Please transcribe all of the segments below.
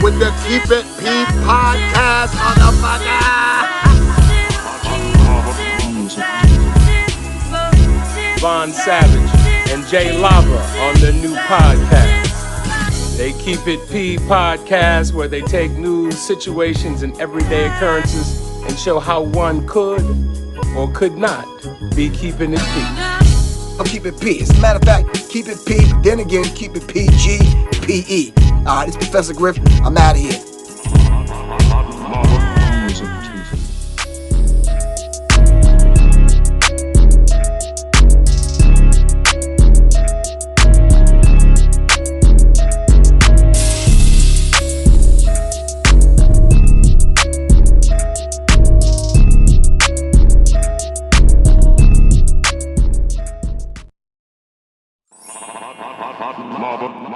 with the Keep It P podcast, motherfucker. Von Savage and Jay Lava on the new podcast. They Keep It P podcast, where they take news, situations, and everyday occurrences and show how one could or could not be keeping it P. I'm keep it P. As a matter of fact, keep it P, but then again, keep it PG, PE. Alright, it's Professor Griff. I'm out of here.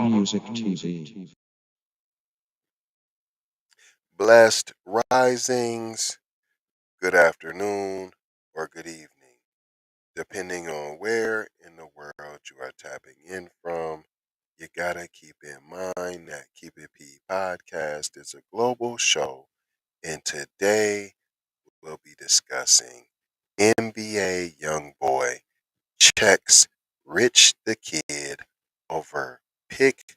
Music TV. Blessed risings, good afternoon, or good evening, depending on where in the world you are tapping in from. You gotta keep in mind that Keep It P podcast is a global show, and today we'll be discussing NBA YoungBoy checks Rich the Kid over pick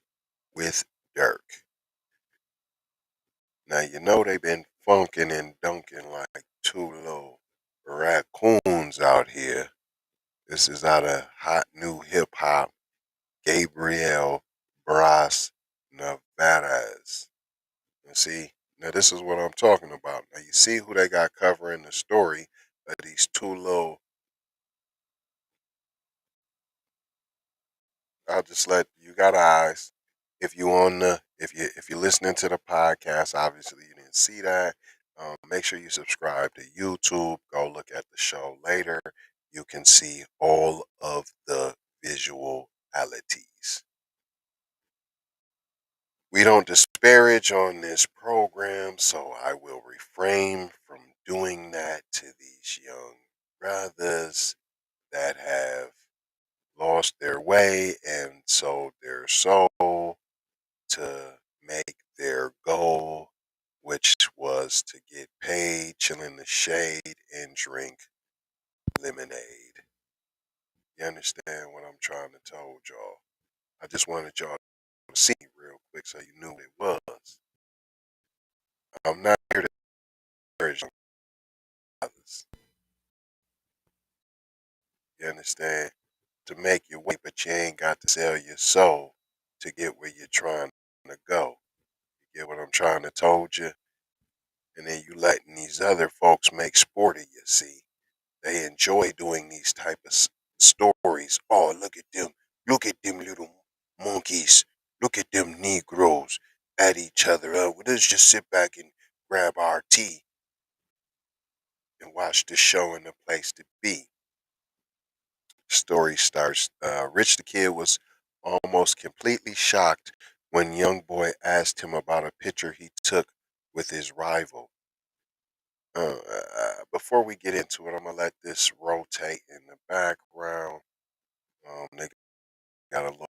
with Durk. Now, you know they've been funking and dunking like two little raccoons out here. This is out of hot new hip hop, Gabriel Bras Nevadas. You see, now this is what I'm talking about. Now, you see who they got covering the story of these two little. I'll just let you got eyes. If you're listening to the podcast, obviously you didn't see that. Make sure you subscribe to YouTube. Go look at the show later. You can see all of the visualities. We don't disparage on this program, so I will refrain from doing that to these young brothers that have lost their way and sold their soul to make their goal, which was to get paid, chill in the shade, and drink lemonade. You understand what I'm trying to tell y'all? I just wanted y'all to see it real quick so you knew what it was. I'm not here to encourage others. You understand? To make your way, but you ain't got to sell your soul to get where you're trying to go. You get what I'm trying to told you? And then you letting these other folks make sport of you, see? They enjoy doing these type of stories. Oh, look at them little monkeys. Look at them Negroes at each other. Let's just sit back and grab our tea and watch the show in the place to be. Story starts. Rich the Kid was almost completely shocked when YoungBoy asked him about a picture he took with his rival. Before we get into it, I'm gonna let this rotate in the background. They got a little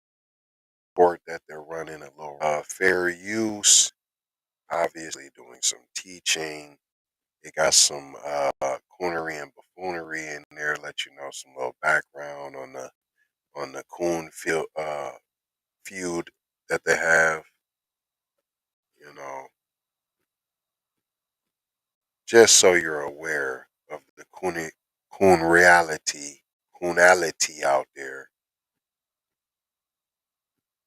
board that they're running, a little fair use. Obviously, doing some teaching. They got some coonery and buffoonery in there. Let you know some little background on the coon feud that they have. You know, just so you're aware of the coonality out there.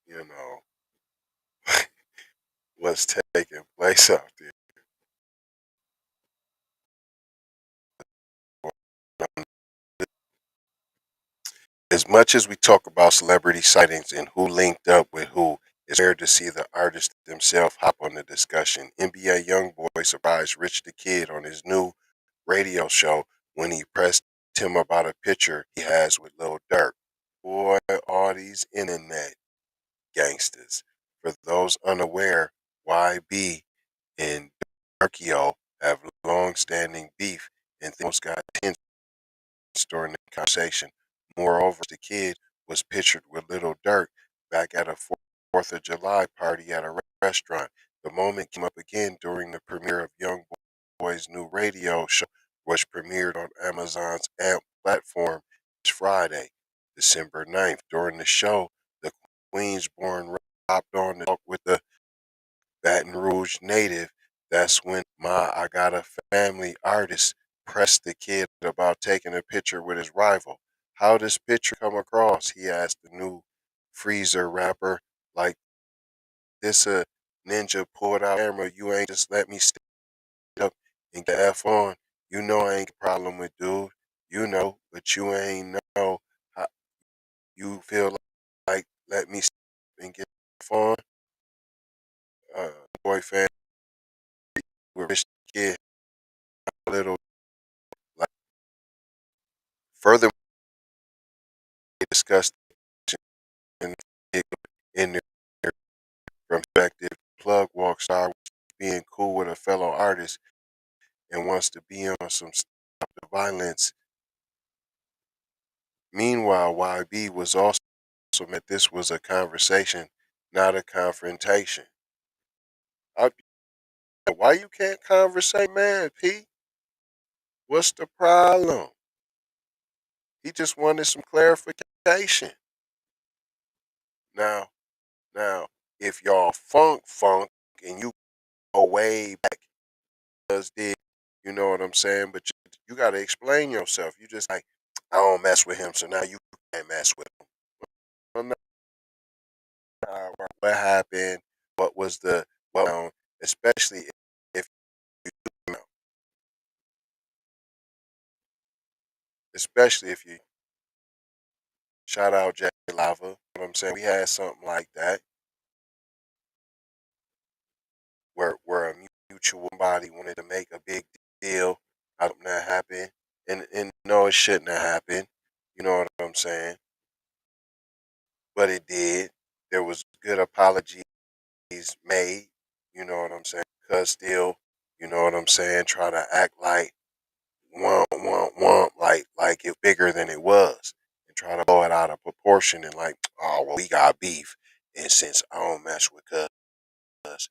You know, what's taking place out there. As much as we talk about celebrity sightings and who linked up with who, it's rare to see the artist themselves hop on the discussion. NBA YoungBoy surprised Rich the Kid on his new radio show when he pressed him about a picture he has with Lil Durk. Boy, all these internet gangsters. For those unaware, YB and Durkio have long-standing beef and things got tense during the conversation. Moreover, the kid was pictured with Little Durk back at a 4th of July party at a restaurant. The moment came up again during the premiere of YoungBoy's new radio show, which premiered on Amazon's AMP platform this Friday, December 9th. During the show, the Queensborn rapper hopped on to talk with the Baton Rouge native. That's when I Got a Family artist pressed the kid about taking a picture with his rival. How this picture come across? He asked the new Freezer rapper. Like this a ninja pulled out camera. You ain't just let me stand up and get F on. You know I ain't a problem with dude. You know, but you ain't know how you feel like let me stand up and get F on. Boy fan with rich kid a little like further they discussed in their perspective. Plug walk star being cool with a fellow artist and wants to be on some stop the violence. Meanwhile, YB was also meant this was a conversation, not a confrontation. I, why you can't conversate, man, P? What's the problem? He just wanted some clarification. Now, now, if y'all funk and you go way back, does did, you know what I'm saying? But you got to explain yourself. You just like, I don't mess with him, so now you can't mess with him. Well, no, what happened? What was the well? Especially if you know, especially if you shout out Jay Lava. You know what I'm saying? We had something like that where a mutual body wanted to make a big deal out of that happened, and no, it shouldn't have happened. You know what I'm saying? But it did. There was good apologies made. You know what I'm saying? Cause still, you know what I'm saying? Try to act like like it bigger than it was, and try to blow it out of proportion and like, oh well, we got beef, and since I don't mess with cuz,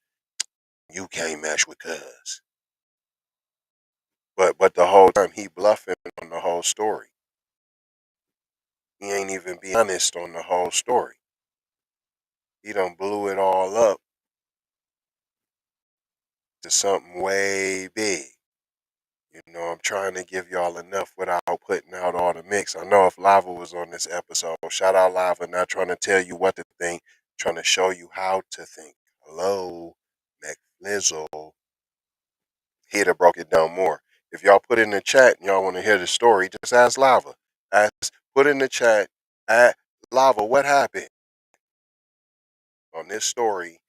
you can't mess with cuz. But the whole time he bluffing on the whole story. He ain't even be honest on the whole story. He done blew it all up to something way big. You know, I'm trying to give y'all enough without putting out all the mix. I know if Lava was on this episode, shout out Lava, not trying to tell you what to think, trying to show you how to think. Hello, McFlizzle. He'd have broke it down more. If y'all put it in the chat and y'all want to hear the story, just ask Lava. Put in the chat, at Lava, what happened on this story?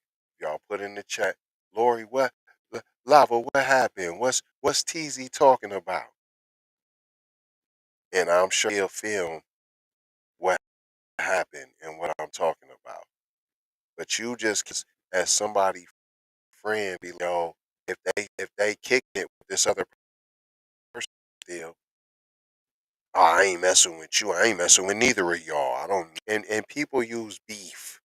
Y'all put in the chat, Lori, what, Lava, what happened? What's TZ talking about? And I'm sure he'll film what happened and what I'm talking about. But you just as somebody friend be like, yo, if they kicked it with this other person still, oh, I ain't messing with you. I ain't messing with neither of y'all. I don't and people use beef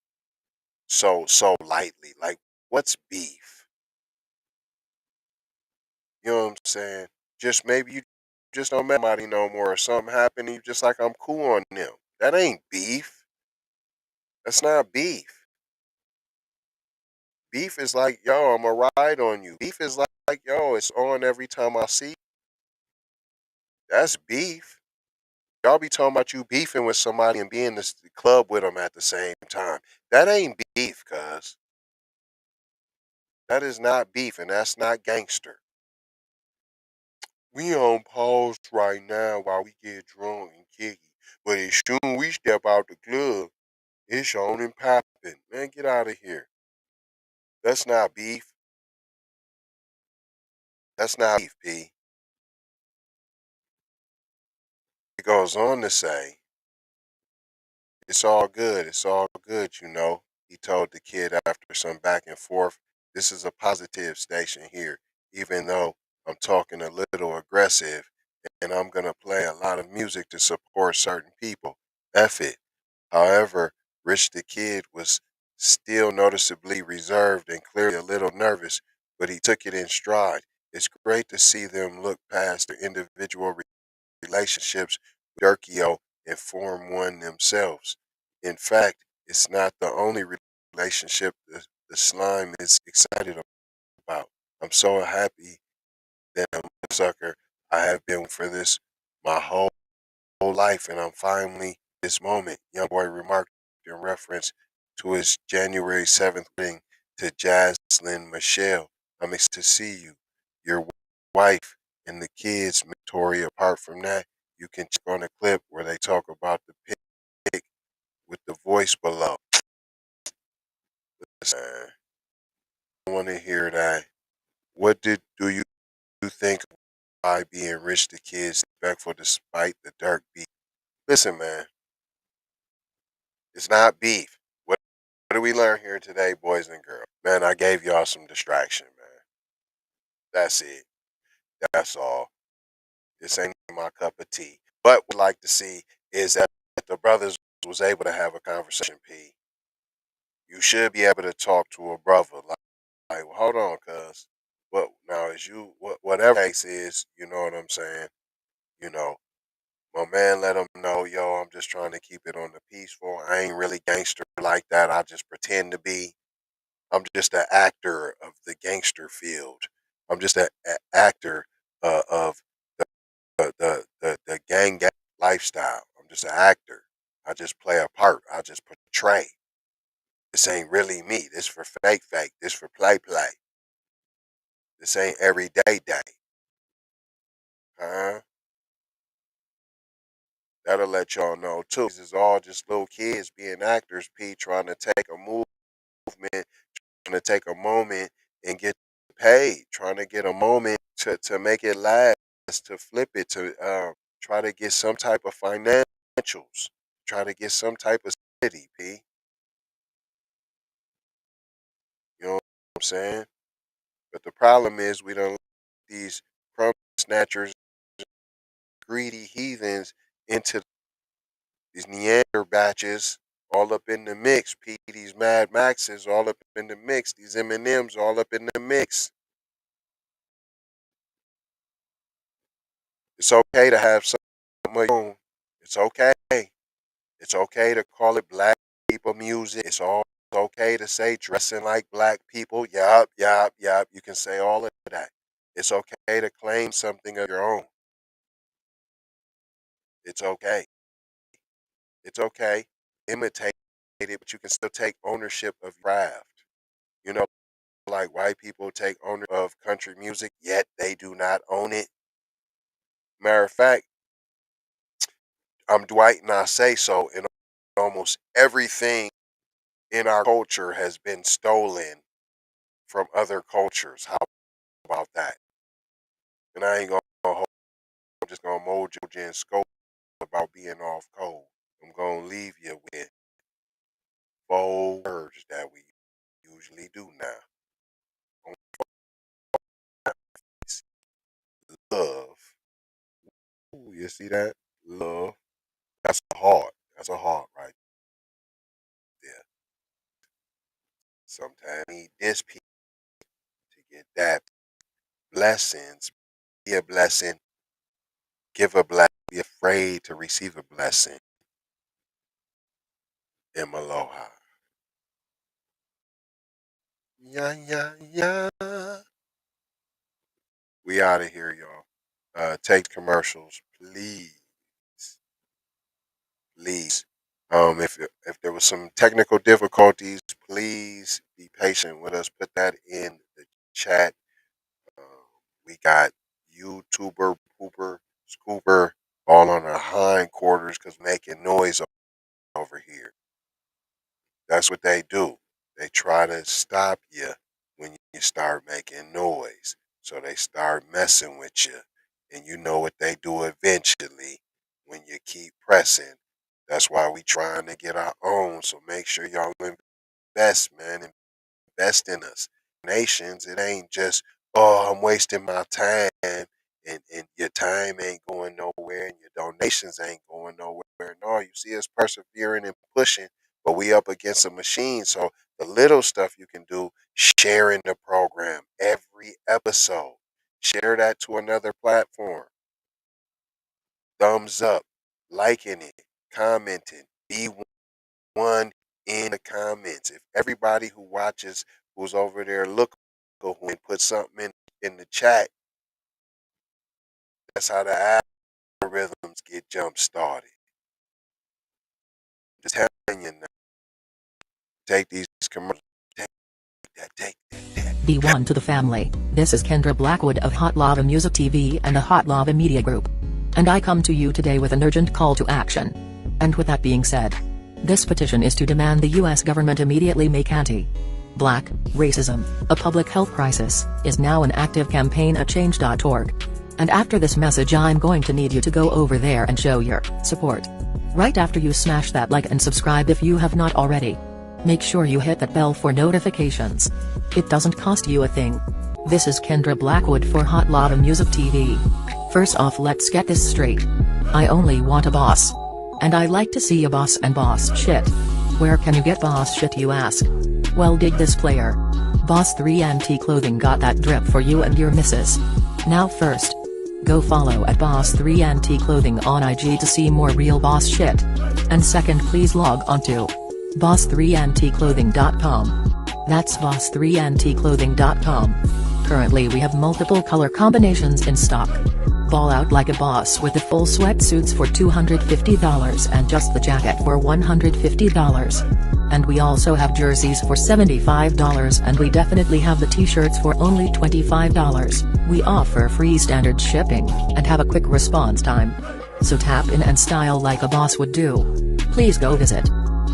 so lightly. Like, what's beef? You know what I'm saying? Just maybe you just don't met somebody no more or something happened and you just like I'm cool on them. That ain't beef. That's not beef. Beef is like, yo, I'm going to ride on you. Beef is like, yo, it's on every time I see you. That's beef. Y'all be talking about you beefing with somebody and being in the club with them at the same time. That ain't beef, cuz. That is not beef, and that's not gangster. We on pause right now while we get drunk and kicky. But as soon we step out the club, it's on and popping. Man, get out of here. That's not beef. That's not beef, P. It goes on to say, it's all good. It's all good, you know. He told the kid after some back and forth, this is a positive station here, even though I'm talking a little aggressive and I'm going to play a lot of music to support certain people. F it. However, Rich the Kid was still noticeably reserved and clearly a little nervous, but he took it in stride. It's great to see them look past their individual relationships with Durkio and form one themselves. In fact, it's not the only relationship the slime is excited about. I'm so happy that I'm a sucker. I have been for this my whole life, and I'm finally this moment. Young boy remarked in reference to his January 7th wedding to Jaslyn Michelle. I'm excited to see you, your wife, and the kids, Victoria. Apart from that, you can check on a clip where they talk about the pic with the voice below. Listen, I want to hear that. What do you think why being rich the kids respectful despite the dark beat? Listen, man, it's not beef. What do we learn here today, boys and girls? Man, I gave y'all some distraction, man. That's it. That's all. This ain't my cup of tea. But what I'd like to see is that the brothers was able to have a conversation, P. You should be able to talk to a brother like well, hold on, cuz. What now is you whatever the case is, you know what I'm saying? You know, my man let him know, yo, I'm just trying to keep it on the peaceful. I ain't really gangster like that. I just pretend to be. I'm just an actor of the gangster field. I'm just an actor of the gang lifestyle. I'm just an actor. I just play a part. I just portray. This ain't really me. This for fake. This for play. This ain't everyday. Huh? That'll let y'all know too. This is all just little kids being actors, P, trying to take a movement, trying to take a moment and get paid, trying to get a moment to make it last, to flip it, to try to get some type of financials, try to get some type of city, P. You know what I'm saying? But the problem is we don't let these crumb snatchers, greedy heathens into these Neander batches all up in the mix. P, these Mad Maxes all up in the mix. These M&Ms all up in the mix. It's okay to have some of your own. It's okay. It's okay to call it black people music. It's all okay to say dressing like black people. Yup. You can say all of that. It's okay to claim something of your own. It's okay. It's okay. Imitate it, but you can still take ownership of your craft. You know, like white people take ownership of country music, yet they do not own it. Matter of fact, I'm Dwight and I say so, and almost everything in our culture has been stolen from other cultures. How about that? And I ain't gonna hold, I'm just gonna mold you and scope about being off code. I'm gonna leave you with 4 words that we usually do now. Love. Ooh, you see that? Love. That's a heart. That's a heart right there. Sometimes you need this piece to get that. Blessings. Be a blessing. Give a blessing. Be afraid to receive a blessing. In Aloha. Yeah. We out of here, y'all. Take commercials, please. Please. If there was some technical difficulties, please be patient with us. Put that in the chat. Um, we got YouTuber, pooper, scooper, all on our hindquarters because making noise over here. That's what they do. They try to stop you when you start making noise. So they start messing with you. And you know what they do eventually when you keep pressing. That's why we trying to get our own. So make sure y'all invest, man. Invest in us. Nations, it ain't just, oh, I'm wasting my time and your time ain't going nowhere and your donations ain't going nowhere. No, you see us persevering and pushing but we up against a machine. So the little stuff you can do, sharing the program every episode, share that to another platform, thumbs up, liking it, commenting, be one in the comments. If everybody who watches who's over there look who and put something in the chat, that's how the algorithms get jump started. Just telling you now. Take these commercials. Take that. Be one to the family. This is Kendra Blackwood of Hot Lava Music TV and the Hot Lava Media Group. And I come to you today with an urgent call to action. And with that being said, this petition is to demand the US government immediately make anti-black racism a public health crisis is now an active campaign at change.org. And after this message I'm going to need you to go over there and show your support. Right after you smash that like and subscribe if you have not already. Make sure you hit that bell for notifications. It doesn't cost you a thing. This is Kendra Blackwood for Hot Lava Music TV. First off, let's get this straight. I only want a boss. And I like to see a boss and boss shit. Where can you get boss shit, you ask? Well, dig this player. Boss 3 Anti Clothing got that drip for you and your missus. Now first, go follow at Boss 3 Anti Clothing on IG to see more real boss shit. And second, please log on to boss3anticlothing.com. That's boss3anticlothing.com. Currently we have multiple color combinations in stock. Ball out like a boss with the full sweatsuits for $250 and just the jacket for $150. And we also have jerseys for $75, and we definitely have the t-shirts for only $25. We offer free standard shipping, and have a quick response time. So tap in and style like a boss would do. Please go visit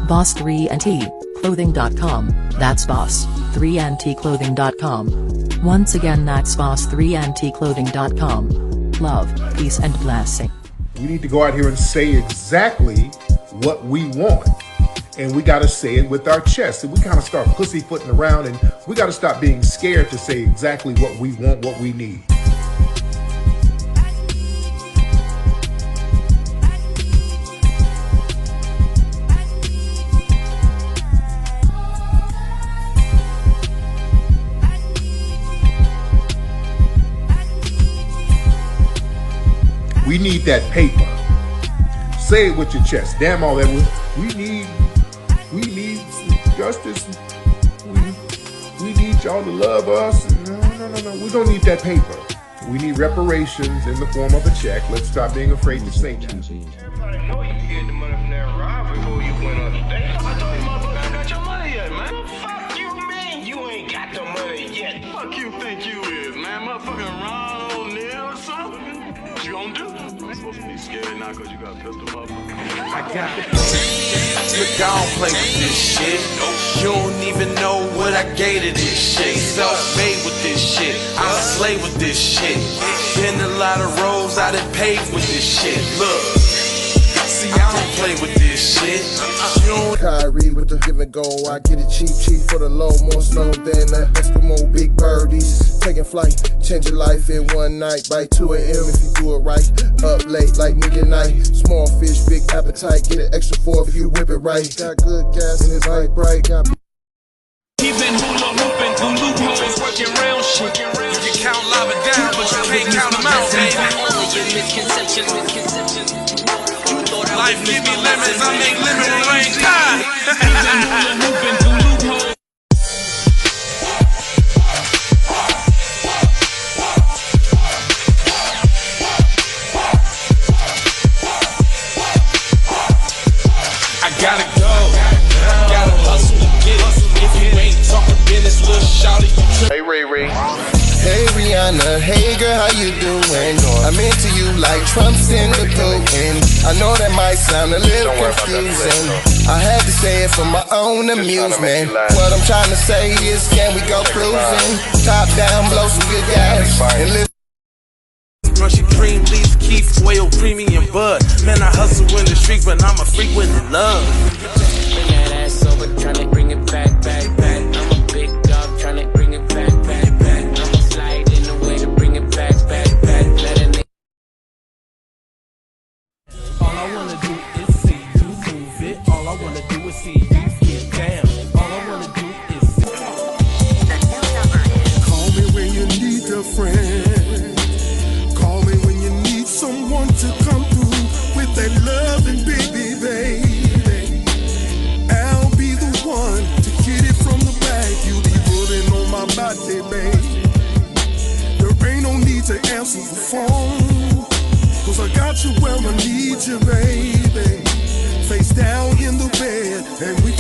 boss3anticlothing.com. That's boss3anticlothing.com. Once again, that's boss3anticlothing.com. Love, peace and blessing. We need to go out here and say exactly what we want. And we got to say it with our chest. And we kind of start pussyfooting around, and we got to stop being scared to say exactly what we want, what we need. We need that paper. Say it with your chest. Damn all that. We need justice. We need y'all to love us. No. We don't need that paper. We need reparations in the form of a check. Let's stop being afraid to say that. Everybody know you get the money from that ride before you went on the day. I thought you motherfuckers got your money yet, man. Fuck you, man. You ain't got the money yet. Fuck you think you is, man. Motherfucking Ron O'Neal or something. What you gonna do? I'm supposed to be scared now because you got a pistol, motherfucker. I got it. Look, I don't play with this shit. You don't even know what I gave to this shit. Self-made with this shit. I slay with this shit. Been a lot of roads I done paved with this shit. Look, see, I don't play with this shit. Kyrie with the give and go. I get it cheap for the low. More snow than the Eskimo big birdies. Taking flight, change your life in one night. By 2 a.m. if you do it right. Up late like midnight. Small fish, big appetite. Get an extra 4 if you whip it right. Got good gas and it's light bright. Got He been hula hooping through loopholes, working round shit. You can count lava down, but you can't count them out, baby. Life give me lemons, I make lemon rain die. I gotta go, gotta hustle to get it. If you ain't talking business, little shawty, you Hey, Ray Ray. Hey Rihanna, hey girl, how you doing? I'm into you like Trump's in the Putin. I know that might sound a little confusing. I had to say it for my own amusement. What I'm trying to say is, can we go cruising? Top down, blow some good gas, and live. Crunchy cream, leaf, keef, oil, creamy, and bud. Man, I hustle in the street, but I'm a freak with the love. Bring that ass over, tryna bring it back. I'm a big dog, tryna bring it back. I'ma slide in the way to bring it back. Let a nigga. All I wanna do is see you move it. All I wanna do is see you Hey, baby, there ain't no need to answer the phone, 'cause I got you where I need you, baby. Face down in the bed, and we